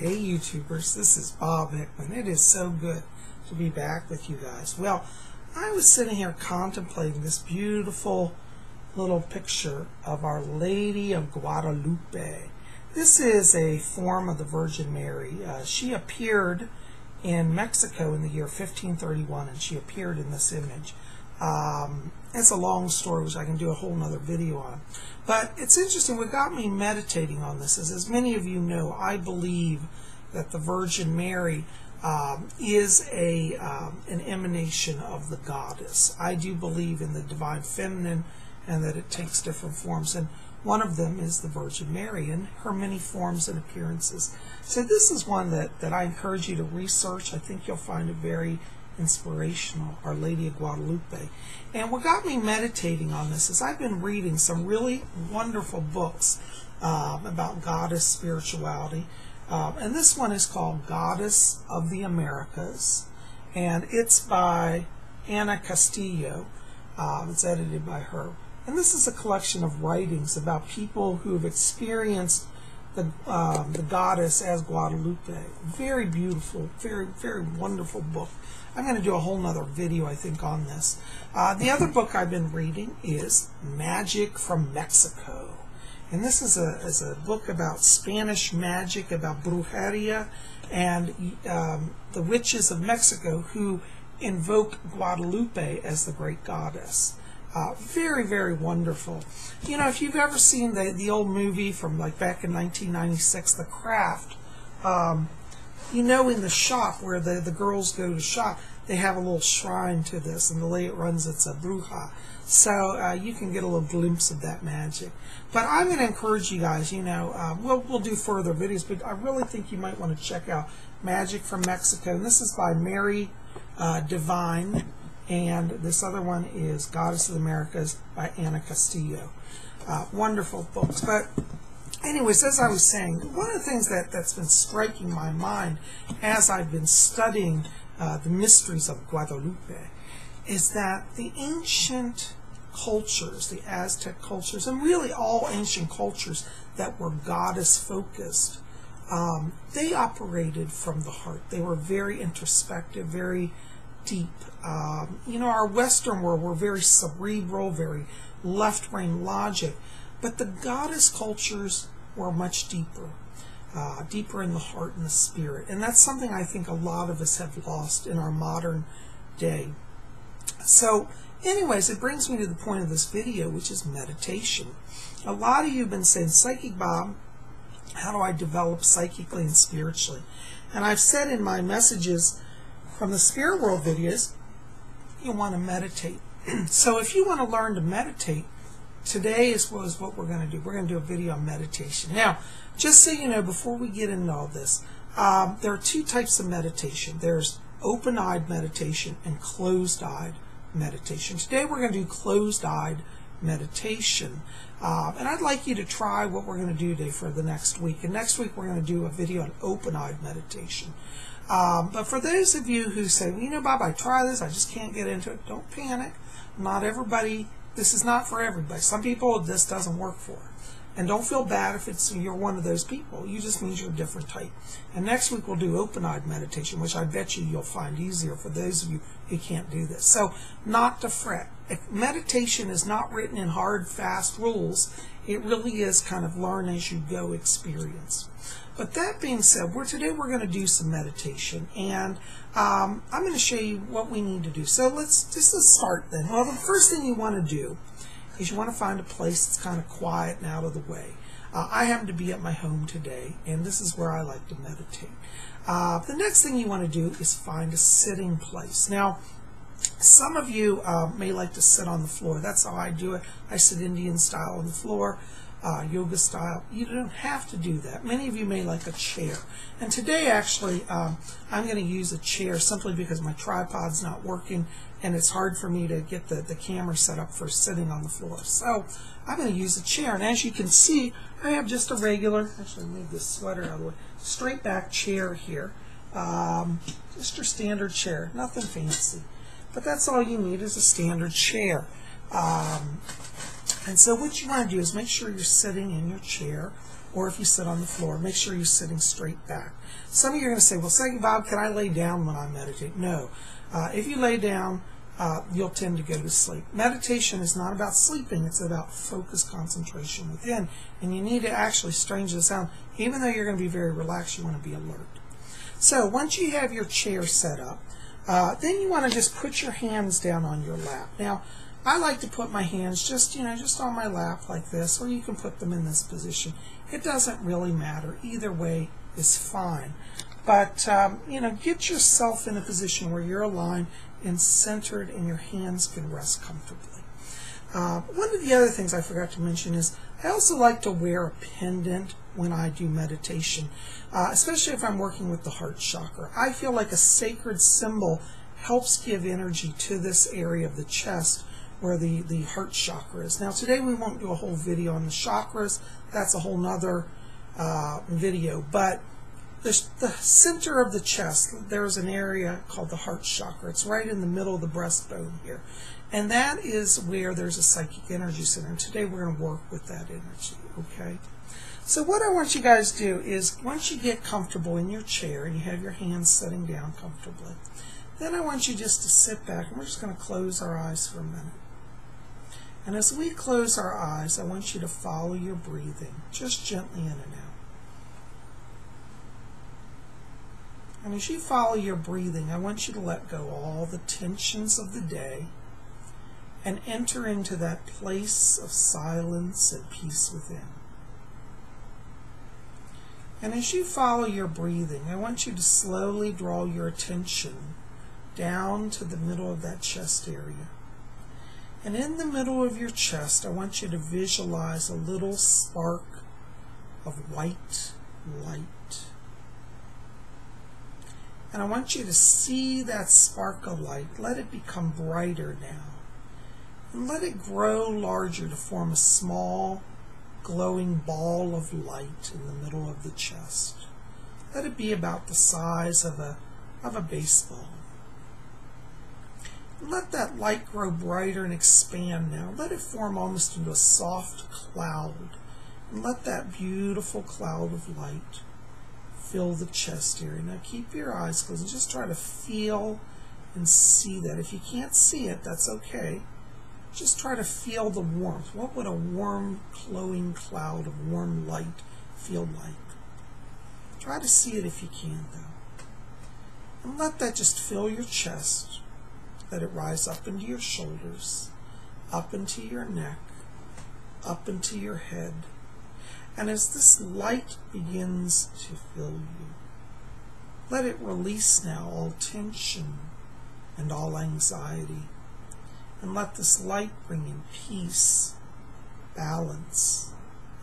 Hey YouTubers, this is Bob Hickman. It is so good to be back with you guys. Well, I was sitting here contemplating this beautiful little picture of Our Lady of Guadalupe. This is a form of the Virgin Mary. She appeared in Mexico in the year 1531, and she appeared in this image. It's a long story, which I can do a whole nother video on. But it's interesting, what got me meditating on this is, as many of you know, I believe that the Virgin Mary is an emanation of the goddess. I do believe in the divine feminine and that it takes different forms. And one of them is the Virgin Mary and her many forms and appearances. So this is one that I encourage you to research. I think you'll find it very inspirational, Our Lady of Guadalupe. And what got me meditating on this is I've been reading some really wonderful books about goddess spirituality. And this one is called Goddess of the Americas. And it's by Ana Castillo. It's edited by her. And this is a collection of writings about people who have experienced the goddess as Guadalupe. Very beautiful, very, very wonderful book. I'm going to do a whole nother video, I think, on this. The other book I've been reading is Magic from Mexico. And this is a book about Spanish magic, about brujeria, and the witches of Mexico who invoke Guadalupe as the great goddess. Very, very wonderful. You know, if you've ever seen the old movie from like back in 1996, The Craft, you know, in the shop where the girls go to shop, they have a little shrine to this, and the way it runs, it's a bruja. So you can get a little glimpse of that magic. But I'm going to encourage you guys, you know, we'll do further videos, but I really think you might want to check out Magic from Mexico. And this is by Mary Divine, and this other one is Goddess of the Americas by Ana Castillo. Wonderful books. But anyways, as I was saying, one of the things that's been striking my mind as I've been studying the mysteries of Guadalupe is that the ancient cultures, the Aztec cultures, and really all ancient cultures that were goddess-focused, they operated from the heart. They were very introspective, very deep. You know, our Western world, we're very cerebral, very left-brain logic, but the goddess cultures were much deeper, deeper in the heart and the spirit. And that's something I think a lot of us have lost in our modern day. So anyways, it brings me to the point of this video, which is meditation. A lot of you have been saying, Psychic Bob, how do I develop psychically and spiritually? And I've said in my messages from the Spirit World videos, you want to meditate. So if you want to learn to meditate, today is what we're going to do. We're going to do a video on meditation. Now, just so you know, before we get into all this, there are two types of meditation. There's open-eyed meditation and closed-eyed meditation. Today we're going to do closed-eyed meditation. And I'd like you to try what we're going to do today for the next week. And next week we're going to do a video on open-eyed meditation. But for those of you who say, well, you know, Bob, I try this, I just can't get into it, don't panic. Not everybody, this is not for everybody. Some people this doesn't work for. And don't feel bad if you're one of those people. You just means you're a different type. And next week we'll do open-eyed meditation, which I bet you'll find easier for those of you who can't do this. So, not to fret. If meditation is not written in hard, fast rules. It really is kind of learn as you go experience. But that being said, today we're going to do some meditation, and I'm going to show you what we need to do. So let's start then. Well, the first thing you want to do is you want to find a place that's kind of quiet and out of the way. I happen to be at my home today, and this is where I like to meditate. The next thing you want to do is find a sitting place. Now, some of you may like to sit on the floor. That's how I do it. I sit Indian style on the floor, yoga style. You don't have to do that. Many of you may like a chair. And today, actually, I'm going to use a chair simply because my tripod's not working, and it's hard for me to get the camera set up for sitting on the floor. So I'm going to use a chair. And as you can see, I have just a regular, actually move this sweater out of the way, straight back chair here. Just your standard chair, nothing fancy. But that's all you need is a standard chair. And so what you want to do is make sure you're sitting in your chair or if you sit on the floor, make sure you're sitting straight back. Some of you are going to say, well, say, Bob, can I lay down when I meditate? No. If you lay down, you'll tend to go to sleep. Meditation is not about sleeping. It's about focus, concentration within. And you need to actually, strange as it sounds, even though you're going to be very relaxed, you want to be alert. So once you have your chair set up, then you want to just put your hands down on your lap. Now, I like to put my hands just on my lap like this, or you can put them in this position. It doesn't really matter. Either way is fine. But, get yourself in a position where you're aligned and centered and your hands can rest comfortably. One of the other things I forgot to mention is I also like to wear a pendant when I do meditation, especially if I'm working with the heart chakra. I feel like a sacred symbol helps give energy to this area of the chest where the heart chakra is. Now today we won't do a whole video on the chakras. That's a whole nother video. But the center of the chest, there's an area called the heart chakra. It's right in the middle of the breastbone here. And that is where there's a psychic energy center. And today we're going to work with that energy, okay? So what I want you guys to do is once you get comfortable in your chair and you have your hands sitting down comfortably, then I want you just to sit back and we're just going to close our eyes for a minute. And as we close our eyes, I want you to follow your breathing, just gently in and out. And as you follow your breathing, I want you to let go all the tensions of the day and enter into that place of silence and peace within. And as you follow your breathing, I want you to slowly draw your attention down to the middle of that chest area. And in the middle of your chest, I want you to visualize a little spark of white light. And I want you to see that spark of light. Let it become brighter now. And let it grow larger to form a small, glowing ball of light in the middle of the chest. Let it be about the size of a baseball. Let that light grow brighter and expand now. Let it form almost into a soft cloud. And let that beautiful cloud of light fill the chest area. Now keep your eyes closed and just try to feel and see that. If you can't see it, that's okay. Just try to feel the warmth. What would a warm, glowing cloud of warm light feel like? Try to see it if you can, though. And let that just fill your chest. Let it rise up into your shoulders, up into your neck, up into your head. And as this light begins to fill you, let it release now all tension and all anxiety. And let this light bring in peace, balance,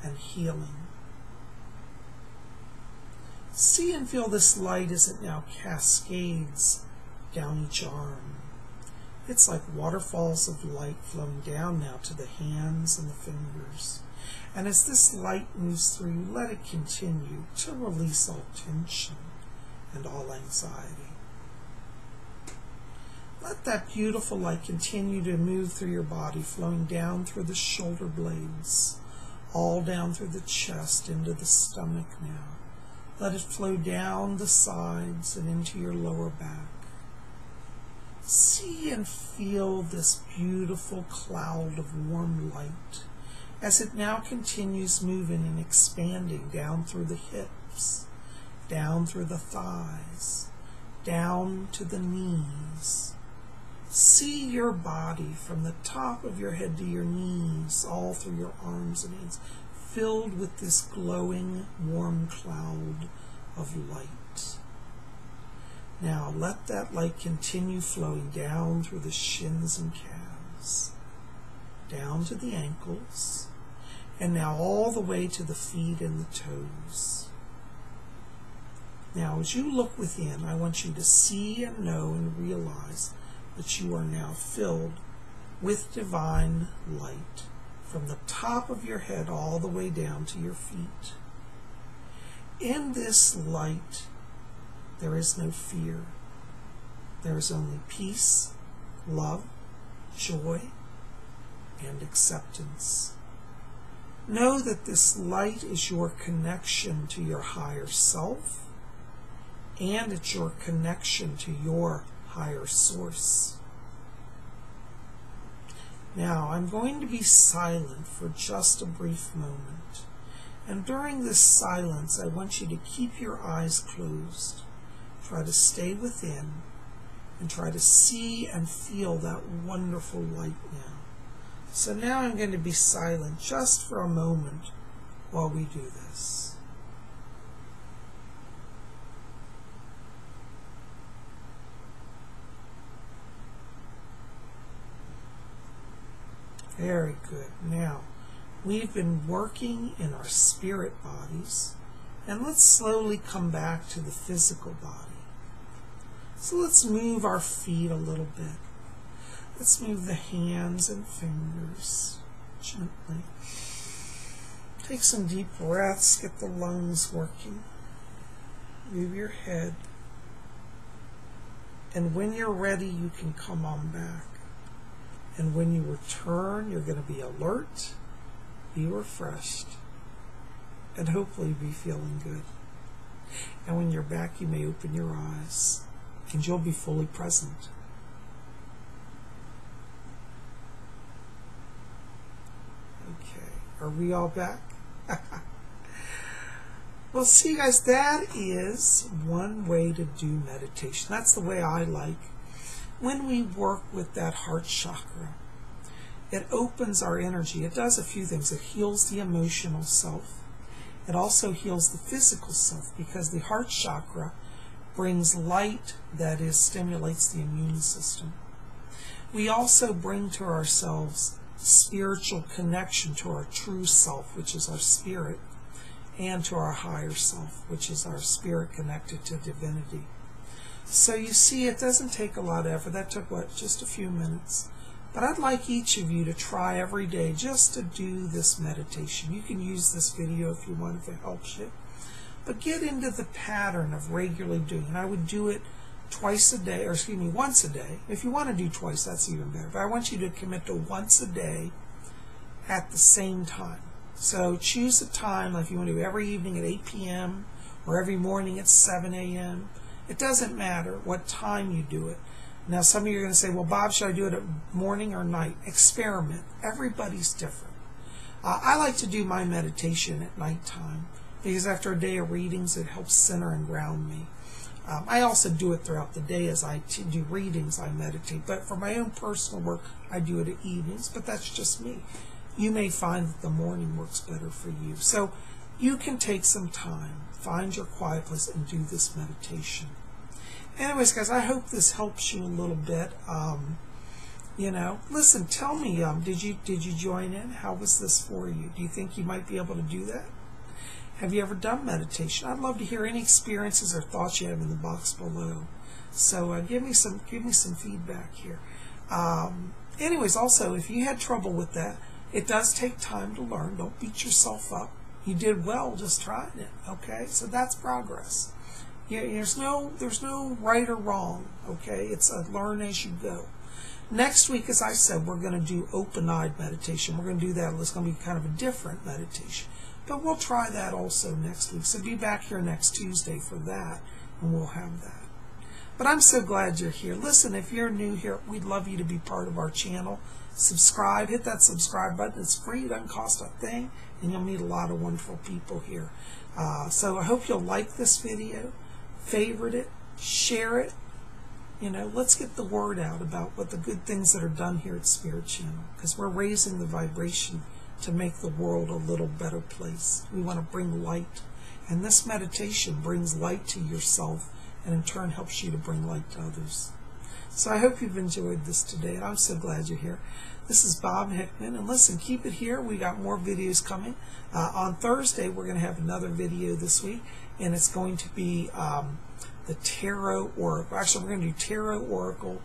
and healing. See and feel this light as it now cascades down each arm. It's like waterfalls of light flowing down now to the hands and the fingers. And as this light moves through you, let it continue to release all tension and all anxiety. Let that beautiful light continue to move through your body, flowing down through the shoulder blades, all down through the chest, into the stomach now. Let it flow down the sides and into your lower back. See and feel this beautiful cloud of warm light as it now continues moving and expanding down through the hips, down through the thighs, down to the knees. See your body from the top of your head to your knees, all through your arms and hands, filled with this glowing, warm cloud of light. Now let that light continue flowing down through the shins and calves, down to the ankles, and now all the way to the feet and the toes. Now as you look within, I want you to see and know and realize that you are now filled with divine light from the top of your head all the way down to your feet. In this light, there is no fear. There is only peace, love, joy, and acceptance. Know that this light is your connection to your higher self, and it's your connection to your higher source. Now, I'm going to be silent for just a brief moment. And during this silence, I want you to keep your eyes closed. Try to stay within and try to see and feel that wonderful light now. So now I'm going to be silent just for a moment while we do this. Very good. Now, we've been working in our spirit bodies, and let's slowly come back to the physical body. So let's move our feet a little bit. Let's move the hands and fingers gently. Take some deep breaths, get the lungs working. Move your head. And when you're ready, you can come on back. And when you return, you're going to be alert, be refreshed, and hopefully be feeling good. And when you're back, you may open your eyes, and you'll be fully present. Okay, are we all back? Well, see, guys, that is one way to do meditation. That's the way I like. When we work with that heart chakra, it opens our energy. It does a few things. It heals the emotional self. It also heals the physical self, because the heart chakra brings light that stimulates the immune system. We also bring to ourselves spiritual connection to our true self, which is our spirit, and to our higher self, which is our spirit connected to divinity. So you see, it doesn't take a lot of effort. That took, what, just a few minutes. But I'd like each of you to try every day just to do this meditation. You can use this video if you want, if it helps you. But get into the pattern of regularly doing it. I would do it twice a day, or excuse me, once a day. If you want to do twice, that's even better. But I want you to commit to once a day at the same time. So choose a time, like if you want to do every evening at 8 p.m. or every morning at 7 a.m. It doesn't matter what time you do it. Now, some of you are going to say, well, Bob, should I do it at morning or night? Experiment. Everybody's different. I like to do my meditation at nighttime, because after a day of readings, it helps center and ground me. I also do it throughout the day. As I do readings, I meditate. But for my own personal work, I do it at evenings, but that's just me. You may find that the morning works better for you. So you can take some time, find your quiet place, and do this meditation. Anyways, guys, I hope this helps you a little bit. Listen, tell me, did you join in? How was this for you? Do you think you might be able to do that? Have you ever done meditation? I'd love to hear any experiences or thoughts you have in the box below. So give me some feedback here. Anyways, also, if you had trouble with that, it does take time to learn. Don't beat yourself up. You did well just trying it. Okay, so that's progress. Yeah, there's no right or wrong. Okay, it's a learn as you go. Next week, as I said, we're going to do open-eyed meditation. We're going to do that. It's going to be kind of a different meditation. But we'll try that also next week. So be back here next Tuesday for that, and we'll have that. But I'm so glad you're here. Listen, if you're new here, we'd love you to be part of our channel. Subscribe. Hit that subscribe button. It's free. It doesn't cost a thing. And you'll meet a lot of wonderful people here. So I hope you'll like this video, favorite it, share it. Let's get the word out about what the good things that are done here at Spirit Channel, because we're raising the vibration to make the world a little better place. We want to bring light, and this meditation brings light to yourself, and in turn helps you to bring light to others. So I hope you've enjoyed this today, and I'm so glad you're here. This is Bob Hickman, and listen, keep it here. We got more videos coming. On Thursday, we're going to have another video this week, and it's going to be the Tarot Oracle. Actually, we're going to do Tarot Oracle,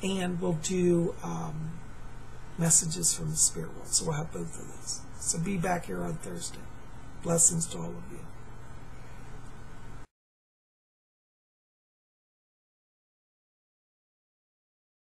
and we'll do messages from the spirit world. So we'll have both of those. So be back here on Thursday. Blessings to all of you.